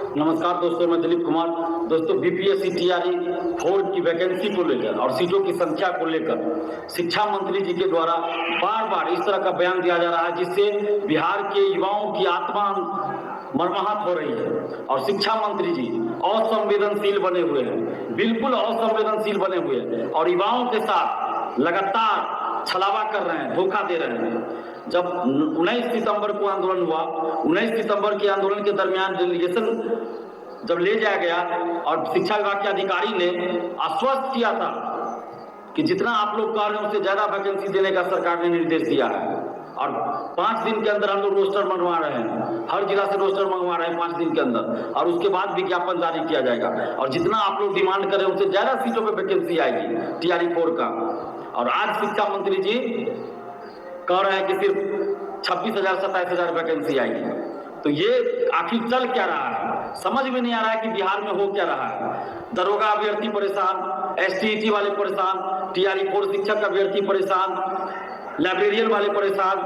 नमस्कार दोस्तों, मैं दिलीप कुमार। दोस्तों, बीपीएससी टीआरई 4 की वैकेंसी को लेकर और सीटों की संख्या को लेकर शिक्षा मंत्री जी के द्वारा बार बार इस तरह का बयान दिया जा रहा है जिससे बिहार के युवाओं की आत्मा मर्माहत हो रही है। और शिक्षा मंत्री जी असंवेदनशील बने हुए हैं, बिल्कुल असंवेदनशील बने हुए हैं और युवाओं के साथ लगातार छलावा कर रहे हैं, धोखा दे रहे हैं। जब 19 सितंबर को आंदोलन हुआ, 19 सितंबर के आंदोलन के दरमियान डेलीगेशन जब ले जाया गया और शिक्षा विभाग के अधिकारी ने आश्वस्त किया था कि जितना आप लोग कह रहे हैं उससे ज्यादा वैकेंसी देने का सरकार ने निर्देश दिया है और 5 दिन के अंदर हम लोग रोस्टर मंगवा रहे हैं, हर जिला से रोस्टर मंगवा रहे हैं 5 दिन के अंदर और उसके बाद विज्ञापन जारी किया जाएगा और जितना आप लोग डिमांड कर रहे हैं उससे ज्यादा सीटों पर वैकेंसी आएगी टीआरई 4 का। और आज शिक्षा मंत्री जी कह रहे हैं कि सिर्फ 26,000 27,000 वैकेंसी आएगी। तो ये आखिर चल क्या रहा है, समझ में नहीं आ रहा है कि बिहार में हो क्या रहा है। दरोगा अभ्यर्थी परेशान, एसटीईटी वाले परेशान, टीआरई 4 शिक्षक अभ्यर्थी परेशान, लाइब्रेरियन वाले परेशान,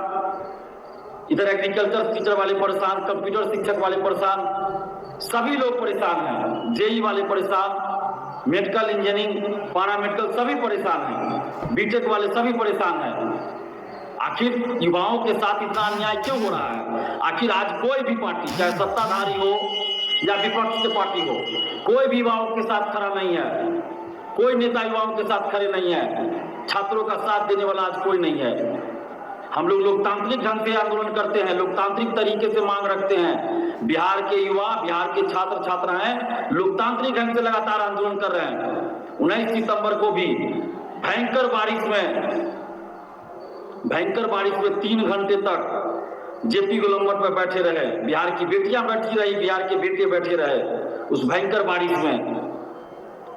इधर एग्रीकल्चर टीचर वाले परेशान, कंप्यूटर शिक्षक वाले परेशान, सभी लोग परेशान हैं। जेई वाले परेशान, मेडिकल इंजीनियरिंग, पैरामेडिकल सभी परेशान हैं, बीटेक वाले सभी परेशान हैं। आखिर युवाओं के साथ इतना अन्याय क्यों हो रहा है? आखिर आज कोई भी पार्टी, चाहे सत्ताधारी हो या विपक्ष की पार्टी हो, कोई भी युवाओं के साथ खड़ा नहीं है। कोई नेता युवाओं के साथ खड़े नहीं है। छात्रों का साथ देने वाला आज कोई नहीं है। हम लोग लोकतांत्रिक ढंग से आंदोलन करते हैं, लोकतांत्रिक तरीके से मांग रखते हैं। बिहार के युवा, बिहार के छात्र छात्राएं लोकतांत्रिक ढंग से लगातार आंदोलन कर रहे हैं। 19 सितंबर को भी भयंकर बारिश में 3 घंटे तक जेपी गोलंबर पर बैठे रहे, बिहार की बेटियां बैठी रही, बिहार के बेटे बैठे रहे उस भयंकर बारिश में।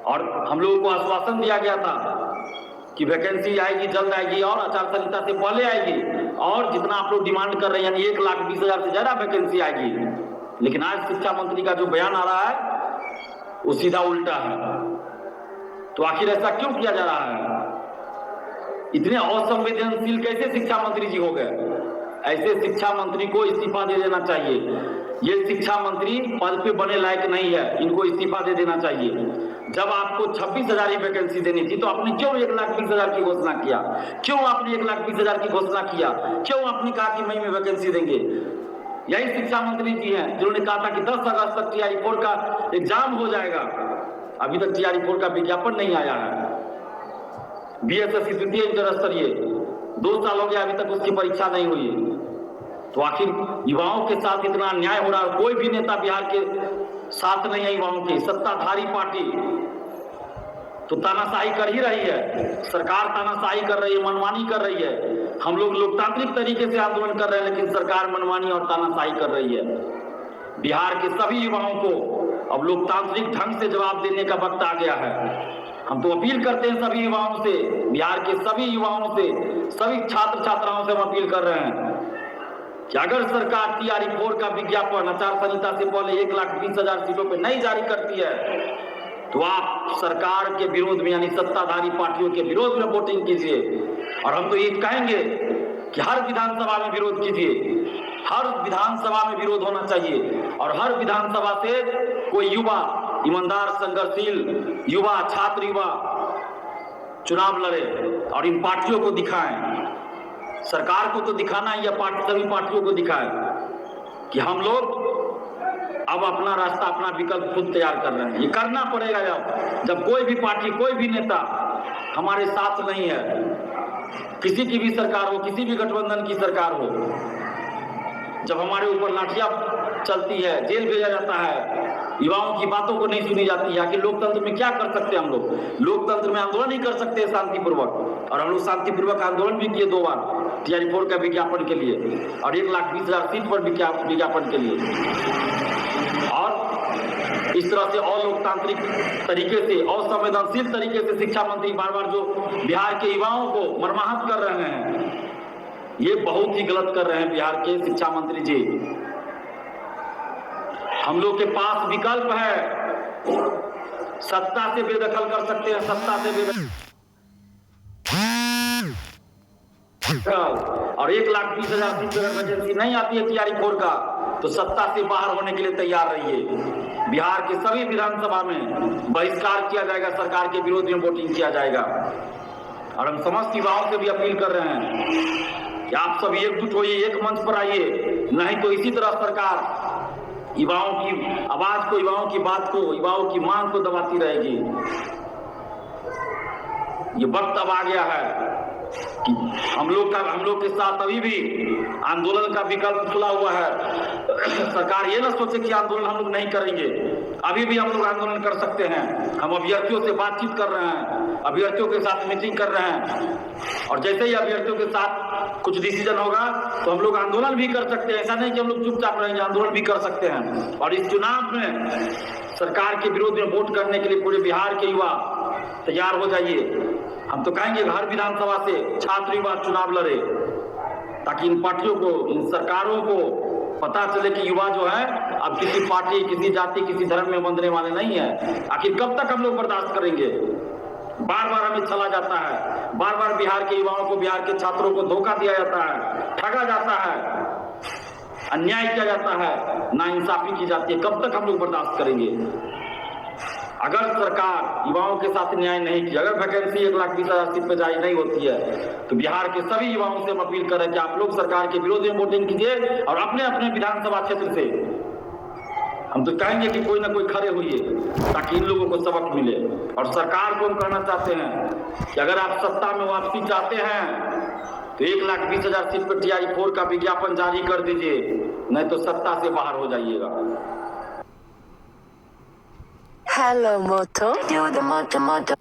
और हम लोगों को आश्वासन दिया गया था कि वैकेंसी आएगी, जल्द आएगी और आचार संहिता से पहले आएगी और जितना आप लोग डिमांड कर रहे हैं यानी 1,20,000 से ज्यादा वैकेंसी आएगी। लेकिन आज शिक्षा मंत्री का जो बयान आ रहा है वो सीधा उल्टा है। तो आखिर ऐसा क्यों किया जा रहा है? इतने असंवेदनशील कैसे शिक्षा मंत्री जी हो गए? ऐसे शिक्षा मंत्री को इस्तीफा दे देना चाहिए। ये शिक्षा मंत्री पद पे बने लायक नहीं है, इनको इस्तीफा दे देना चाहिए। जब आपको 26,000 की वैकेंसी देनी थी तो आपने क्यों 1,20,000 की घोषणा किया? क्यों आपने 1,20,000 की घोषणा किया? क्यों आपने कहा कि मई में वैकेंसी देंगे? यही शिक्षा मंत्री जी हैं जिन्होंने कहा था कि 10 अगस्त तक टीआरई 4 का एग्जाम हो जाएगा। अभी तक टीआरई 4 का विज्ञापन नहीं आया है। बीएसएससी द्वितीय इंटर स्तरीय 2 साल हो गया, अभी तक उसकी परीक्षा नहीं हुई। तो आखिर युवाओं के साथ इतना अन्याय हो रहा है। कोई भी नेता बिहार के साथ नहीं है युवाओं की। सत्ताधारी पार्टी तो तानाशाही कर ही रही है, सरकार तानाशाही कर रही है, मनमानी कर रही है। हम लोग लोकतांत्रिक तरीके से आंदोलन कर रहे हैं लेकिन सरकार मनमानी और तानाशाही कर रही है। बिहार के सभी युवाओं को अब लोकतांत्रिक ढंग से जवाब देने का वक्त आ गया है। हम तो अपील करते हैं सभी युवाओं से, बिहार के सभी युवाओं से, सभी छात्र छात्राओं से हम अपील कर रहे हैं कि अगर सरकार टीआरई 4 का विज्ञापन आचार संहिता से पहले 1,20,000 सीटों पर नहीं जारी करती है तो आप सरकार के विरोध में यानी सत्ताधारी पार्टियों के विरोध में वोटिंग कीजिए। और हम तो ये कहेंगे कि हर विधानसभा में विरोध कीजिए, हर विधानसभा में विरोध होना चाहिए और हर विधानसभा से कोई युवा, ईमानदार संघर्षशील युवा, छात्र युवा चुनाव लड़े और इन पार्टियों को दिखाएं। सरकार को तो दिखाना है या सभी पार्टियों को दिखाएं कि हम लोग अब अपना रास्ता, अपना विकल्प खुद तैयार कर रहे हैं। ये करना पड़ेगा जब कोई भी पार्टी, कोई भी नेता हमारे साथ नहीं है, किसी की भी सरकार हो, किसी भी गठबंधन की सरकार हो, जब हमारे ऊपर लाठियां चलती है, जेल भेजा जाता है, युवाओं की बातों को नहीं सुनी जाती है। आखिर लोकतंत्र में क्या कर सकते हैं हम लोग? लोकतंत्र में आंदोलन ही कर सकते हैं शांतिपूर्वक। और हम लोग शांतिपूर्वक आंदोलन भी किए 2 बार टीआरई 4 का विज्ञापन के लिए और 1,20,000 सीट पर विज्ञापन के लिए। और इस तरह से अलोकतांत्रिक तरीके से, असंवेदनशील तरीके से शिक्षा मंत्री बार बार जो बिहार के युवाओं को मर्माहत कर रहे हैं, ये बहुत ही गलत कर रहे हैं बिहार के शिक्षा मंत्री जी। हम लोग के पास विकल्प है, सत्ता से बेदखल कर सकते हैं, सत्ता से बेदखल और 1,20,000 सीट पर वैकेंसी नहीं आती है टीआरई 4 का तो सत्ता से बाहर होने के लिए तैयार रहिए। बिहार के सभी विधानसभा में बहिष्कार किया जाएगा, सरकार के विरोध में वोटिंग किया जाएगा। और हम समस्त युवाओं से भी अपील कर रहे हैं कि आप सब एकजुट होइए, एक मंच पर आइए, नहीं तो इसी तरह सरकार युवाओं की आवाज को, युवाओं की बात को, युवाओं की मांग को दबाती रहेगी। ये वक्त अब आ गया है कि हम लोग के साथ अभी भी आंदोलन का विकल्प खुला हुआ है। सरकार ये ना सोचे कि आंदोलन हम लोग नहीं करेंगे, अभी भी हम लोग आंदोलन कर सकते हैं। हम अभ्यर्थियों से बातचीत कर रहे हैं, अभ्यर्थियों के साथ मीटिंग कर रहे हैं, और जैसे ही अभ्यर्थियों के साथ कुछ डिसीजन होगा तो हम लोग आंदोलन भी कर सकते हैं। ऐसा नहीं कि हम लोग चुपचाप रहेंगे, आंदोलन भी कर सकते हैं। और इस चुनाव में सरकार के विरोध में वोट करने के लिए पूरे बिहार के युवा तैयार हो जाइए। हम तो कहेंगे हर विधानसभा से छात्र युवा चुनाव लड़े, ताकि इन पार्टियों को, इन सरकारों को पता चले कि युवा जो है अब किसी पार्टी, किसी जाति, किसी धर्म में बंधने वाले नहीं है। आखिर कब तक हम लोग बर्दाश्त करेंगे? बार बार हमें चला जाता है, बार बार बिहार के युवाओं को, बिहार के छात्रों को धोखा दिया जाता है, ठगा जाता है, अन्याय किया जाता है, नाइंसाफी की जाती है। कब तक हम लोग बर्दाश्त करेंगे? अगर सरकार युवाओं के साथ न्याय नहीं किया, अगर वैकेंसी 1,20,000 सीट पे जारी नहीं होती है, तो बिहार के सभी युवाओं से हम अपील करें कि आप लोग सरकार के विरोध में वोटिंग कीजिए और अपने अपने विधानसभा क्षेत्र से हम तो कहेंगे कि कोई ना कोई खड़े होइए, ताकि इन लोगों को सबक मिले। और सरकार को हम कहना चाहते हैं कि अगर आप सत्ता में वापसी चाहते हैं तो 1,20,000 सीट पर TI-4 का विज्ञापन जारी कर दीजिए, नहीं तो सत्ता से बाहर हो जाइएगा। Hello Moto, do the moto moto.